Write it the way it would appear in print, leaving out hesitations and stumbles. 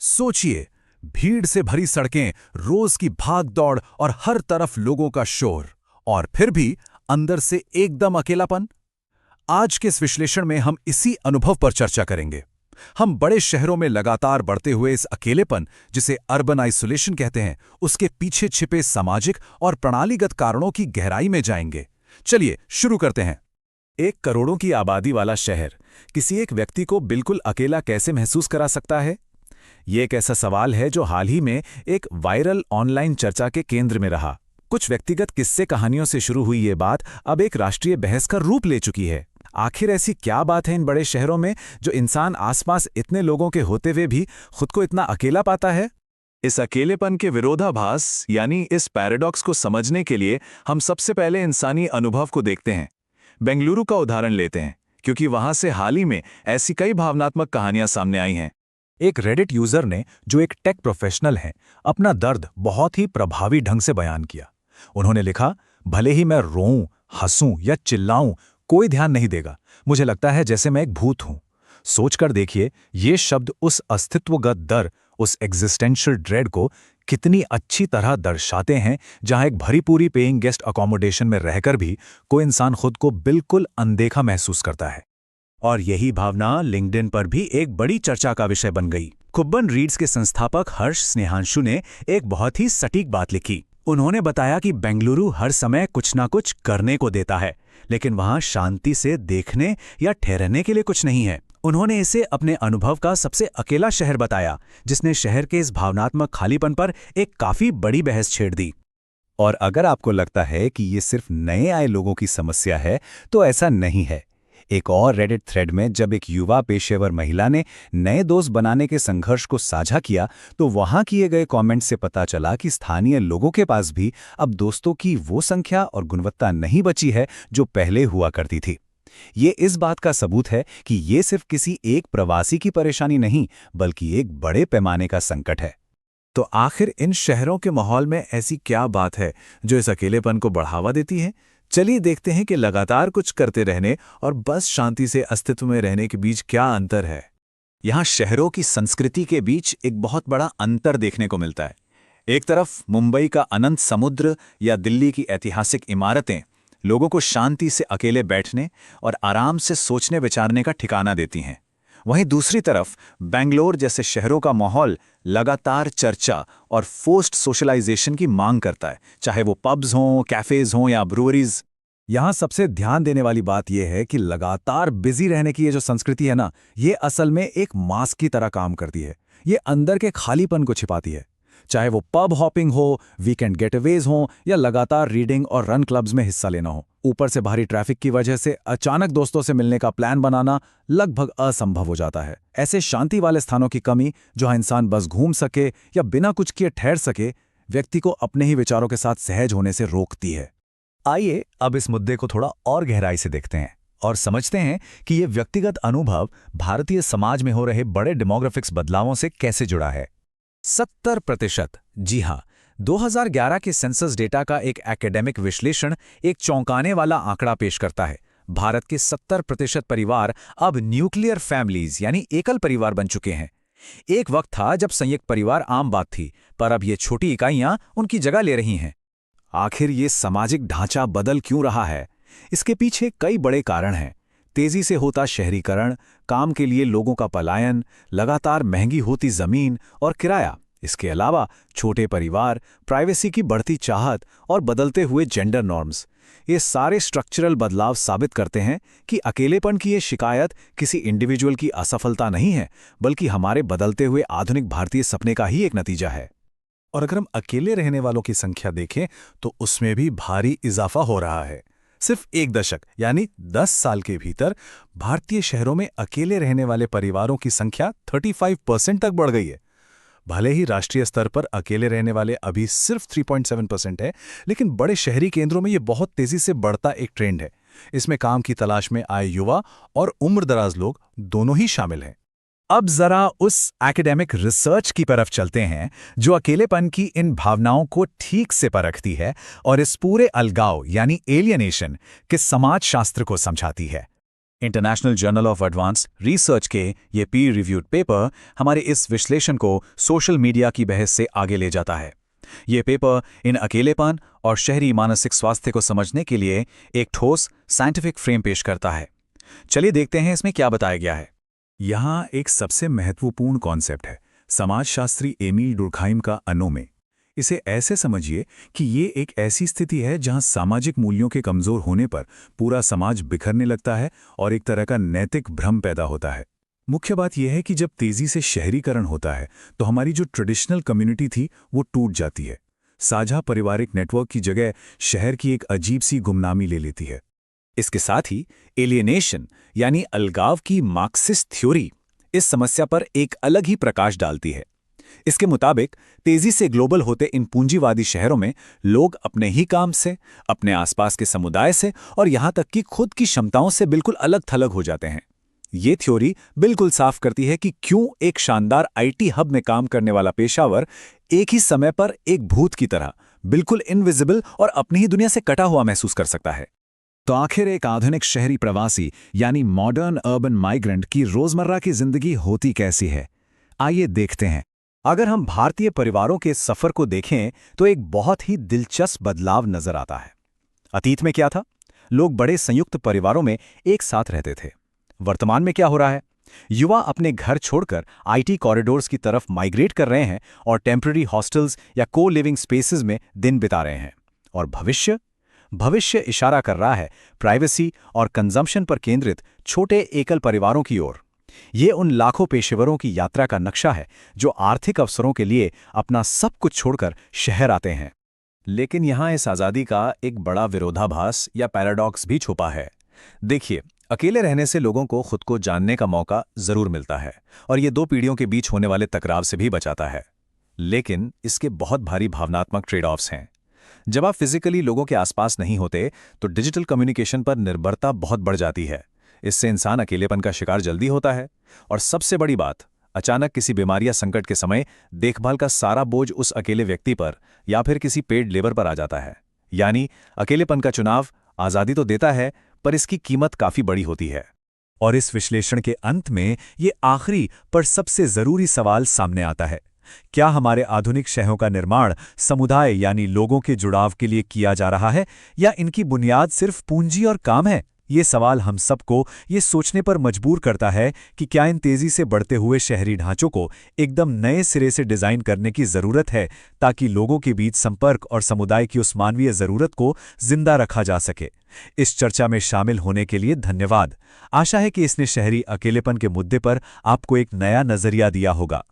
सोचिए, भीड़ से भरी सड़कें, रोज की भाग दौड़ और हर तरफ लोगों का शोर, और फिर भी अंदर से एकदम अकेलापन। आज के इस विश्लेषण में हम इसी अनुभव पर चर्चा करेंगे। हम बड़े शहरों में लगातार बढ़ते हुए इस अकेलेपन, जिसे अर्बन आइसोलेशन कहते हैं, उसके पीछे छिपे सामाजिक और प्रणालीगत कारणों की गहराई में जाएंगे। चलिए शुरू करते हैं। एक करोड़ों की आबादी वाला शहर किसी एक व्यक्ति को बिल्कुल अकेला कैसे महसूस करा सकता है? ये एक ऐसा सवाल है जो हाल ही में एक वायरल ऑनलाइन चर्चा के केंद्र में रहा। कुछ व्यक्तिगत किस्से कहानियों से शुरू हुई ये बात अब एक राष्ट्रीय बहस का रूप ले चुकी है। आखिर ऐसी क्या बात है इन बड़े शहरों में जो इंसान आसपास इतने लोगों के होते हुए भी खुद को इतना अकेला पाता है? इस अकेलेपन के विरोधाभास यानी इस पैराडॉक्स को समझने के लिए हम सबसे पहले इंसानी अनुभव को देखते हैं। बेंगलुरु का उदाहरण लेते हैं, क्योंकि वहां से हाल ही में ऐसी कई भावनात्मक कहानियां सामने आई हैं। एक रेडिट यूजर ने, जो एक टेक प्रोफेशनल हैं, अपना दर्द बहुत ही प्रभावी ढंग से बयान किया। उन्होंने लिखा, भले ही मैं रोऊं, हंसूं या चिल्लाऊं, कोई ध्यान नहीं देगा। मुझे लगता है जैसे मैं एक भूत हूं। सोचकर देखिए, ये शब्द उस अस्तित्वगत डर, उस एग्जिस्टेंशियल ड्रेड को कितनी अच्छी तरह दर्शाते हैं, जहां एक भरी पूरी पेइंग गेस्ट अकोमोडेशन में रहकर भी कोई इंसान खुद को बिल्कुल अनदेखा महसूस करता है। और यही भावना लिंक्डइन पर भी एक बड़ी चर्चा का विषय बन गई। कुब्बन रीड्स के संस्थापक हर्ष स्नेहांशु ने एक बहुत ही सटीक बात लिखी। उन्होंने बताया कि बेंगलुरु हर समय कुछ ना कुछ करने को देता है, लेकिन वहां शांति से देखने या ठहरने के लिए कुछ नहीं है। उन्होंने इसे अपने अनुभव का सबसे अकेला शहर बताया, जिसने शहर के इस भावनात्मक खालीपन पर एक काफी बड़ी बहस छेड़ दी। और अगर आपको लगता है कि ये सिर्फ नए आए लोगों की समस्या है, तो ऐसा नहीं है। एक और रेडिट थ्रेड में जब एक युवा पेशेवर महिला ने नए दोस्त बनाने के संघर्ष को साझा किया, तो वहां किए गए कमेंट से पता चला कि स्थानीय लोगों के पास भी अब दोस्तों की वो संख्या और गुणवत्ता नहीं बची है जो पहले हुआ करती थी। ये इस बात का सबूत है कि ये सिर्फ किसी एक प्रवासी की परेशानी नहीं, बल्कि एक बड़े पैमाने का संकट है। तो आखिर इन शहरों के माहौल में ऐसी क्या बात है जो इस अकेलेपन को बढ़ावा देती है? चलिए देखते हैं कि लगातार कुछ करते रहने और बस शांति से अस्तित्व में रहने के बीच क्या अंतर है। यहाँ शहरों की संस्कृति के बीच एक बहुत बड़ा अंतर देखने को मिलता है। एक तरफ मुंबई का अनंत समुद्र या दिल्ली की ऐतिहासिक इमारतें लोगों को शांति से अकेले बैठने और आराम से सोचने विचारने का ठिकाना देती हैं। वहीं दूसरी तरफ बेंगलोर जैसे शहरों का माहौल लगातार चर्चा और फोर्स्ड सोशलाइजेशन की मांग करता है, चाहे वो पब्स हों, कैफेज हों या ब्रूअरीज। यहाँ सबसे ध्यान देने वाली बात यह है कि लगातार बिजी रहने की ये जो संस्कृति है ना, ये असल में एक मास्क की तरह काम करती है। ये अंदर के खालीपन को छिपाती है। चाहे वो पब हॉपिंग हो, वीकेंड गेटअवेज हो या लगातार रीडिंग और रन क्लब्स में हिस्सा लेना हो, ऊपर से भारी ट्रैफिक की वजह से अचानक दोस्तों से मिलने का प्लान बनाना लगभग असंभव हो जाता है। ऐसे शांति वाले स्थानों की कमी, जहां इंसान बस घूम सके या बिना कुछ किए ठहर सके, व्यक्ति को अपने ही विचारों के साथ सहज होने से रोकती है। आइए अब इस मुद्दे को थोड़ा और गहराई से देखते हैं और समझते हैं कि ये व्यक्तिगत अनुभव भारतीय समाज में हो रहे बड़े डेमोग्राफिक्स बदलावों से कैसे जुड़ा है। 70%, जी हाँ, 2011 के सेंसस डेटा का एक एकेडमिक विश्लेषण एक चौंकाने वाला आंकड़ा पेश करता है। भारत के 70% परिवार अब न्यूक्लियर फैमिलीज यानी एकल परिवार बन चुके हैं। एक वक्त था जब संयुक्त परिवार आम बात थी, पर अब ये छोटी इकाइयां उनकी जगह ले रही हैं। आखिर ये सामाजिक ढांचा बदल क्यों रहा है? इसके पीछे कई बड़े कारण हैं। तेजी से होता शहरीकरण, काम के लिए लोगों का पलायन, लगातार महंगी होती जमीन और किराया। इसके अलावा छोटे परिवार, प्राइवेसी की बढ़ती चाहत और बदलते हुए जेंडर नॉर्म्स। ये सारे स्ट्रक्चरल बदलाव साबित करते हैं कि अकेलेपन की ये शिकायत किसी इंडिविजुअल की असफलता नहीं है, बल्कि हमारे बदलते हुए आधुनिक भारतीय सपने का ही एक नतीजा है। और अगर हम अकेले रहने वालों की संख्या देखें, तो उसमें भी भारी इजाफा हो रहा है। सिर्फ एक दशक यानी 10 साल के भीतर भारतीय शहरों में अकेले रहने वाले परिवारों की संख्या 35% तक बढ़ गई है। भले ही राष्ट्रीय स्तर पर अकेले रहने वाले अभी सिर्फ 3.7% है, लेकिन बड़े शहरी केंद्रों में ये बहुत तेजी से बढ़ता एक ट्रेंड है। इसमें काम की तलाश में आए युवा और उम्रदराज लोग दोनों ही शामिल हैं। अब जरा उस एकेडमिक रिसर्च की तरफ चलते हैं जो अकेलेपन की इन भावनाओं को ठीक से परखती है और इस पूरे अलगाव यानी एलियनेशन के समाजशास्त्र को समझाती है। International journal of advance research के ये पीर रिव्यूड पेपर हमारे इस विश्लेषण को सोशल मीडिया की बहस से आगे ले जाता है। ये पेपर इन अकेलेपन और शहरी मानसिक स्वास्थ्य को समझने के लिए एक ठोस साइंटिफिक फ्रेम पेश करता है। चलिए देखते हैं इसमें क्या बताया गया है। यहाँ एक सबसे महत्वपूर्ण कॉन्सेप्ट है समाजशास्त्री एमिल डुर्कहाइम का अनोमे। इसे ऐसे समझिए कि ये एक ऐसी स्थिति है जहां सामाजिक मूल्यों के कमजोर होने पर पूरा समाज बिखरने लगता है और एक तरह का नैतिक भ्रम पैदा होता है। मुख्य बात यह है कि जब तेजी से शहरीकरण होता है तो हमारी जो ट्रेडिशनल कम्युनिटी थी वो टूट जाती है। साझा पारिवारिक नेटवर्क की जगह शहर की एक अजीब सी गुमनामी ले लेती है। इसके साथ ही एलियनेशन यानी अलगाव की मार्क्सिस्ट थ्योरी इस समस्या पर एक अलग ही प्रकाश डालती है। इसके मुताबिक तेजी से ग्लोबल होते इन पूंजीवादी शहरों में लोग अपने ही काम से, अपने आसपास के समुदाय से और यहां तक कि खुद की क्षमताओं से बिल्कुल अलग थलग हो जाते हैं। ये थ्योरी बिल्कुल साफ करती है कि क्यों एक शानदार आईटी हब में काम करने वाला पेशावर एक ही समय पर एक भूत की तरह बिल्कुल इनविजिबल और अपनी ही दुनिया से कटा हुआ महसूस कर सकता है। तो आखिर एक आधुनिक शहरी प्रवासी यानी मॉडर्न अर्बन माइग्रेंट की रोजमर्रा की जिंदगी होती कैसी है, आइए देखते हैं। अगर हम भारतीय परिवारों के सफर को देखें तो एक बहुत ही दिलचस्प बदलाव नजर आता है। अतीत में क्या था? लोग बड़े संयुक्त परिवारों में एक साथ रहते थे। वर्तमान में क्या हो रहा है? युवा अपने घर छोड़कर आईटी कॉरिडोर्स की तरफ माइग्रेट कर रहे हैं और टेम्पररी हॉस्टल्स या को लिविंग स्पेसेस में दिन बिता रहे हैं। और भविष्य इशारा कर रहा है प्राइवेसी और कंजम्पशन पर केंद्रित छोटे एकल परिवारों की ओर। ये उन लाखों पेशेवरों की यात्रा का नक्शा है जो आर्थिक अवसरों के लिए अपना सब कुछ छोड़कर शहर आते हैं। लेकिन यहाँ इस आज़ादी का एक बड़ा विरोधाभास या पैराडॉक्स भी छुपा है। देखिए, अकेले रहने से लोगों को खुद को जानने का मौका जरूर मिलता है और ये दो पीढ़ियों के बीच होने वाले टकराव से भी बचाता है। लेकिन इसके बहुत भारी भावनात्मक ट्रेड ऑफ्स हैं। जब आप फिजिकली लोगों के आसपास नहीं होते तो डिजिटल कम्युनिकेशन पर निर्भरता बहुत बढ़ जाती है। इससे इंसान अकेलेपन का शिकार जल्दी होता है और सबसे बड़ी बात, अचानक किसी बीमारी या संकट के समय देखभाल का सारा बोझ उस अकेले व्यक्ति पर या फिर किसी पेड लेबर पर आ जाता है। यानी अकेलेपन का चुनाव आज़ादी तो देता है पर इसकी कीमत काफी बड़ी होती है। और इस विश्लेषण के अंत में ये आखिरी पर सबसे जरूरी सवाल सामने आता है, क्या हमारे आधुनिक शहरों का निर्माण समुदाय यानी लोगों के जुड़ाव के लिए किया जा रहा है या इनकी बुनियाद सिर्फ पूंजी और काम है? ये सवाल हम सबको ये सोचने पर मजबूर करता है कि क्या इन तेजी से बढ़ते हुए शहरी ढांचों को एकदम नए सिरे से डिजाइन करने की जरूरत है ताकि लोगों के बीच संपर्क और समुदाय की उस मानवीय जरूरत को जिंदा रखा जा सके। इस चर्चा में शामिल होने के लिए धन्यवाद। आशा है कि इसने शहरी अकेलेपन के मुद्दे पर आपको एक नया नजरिया दिया होगा।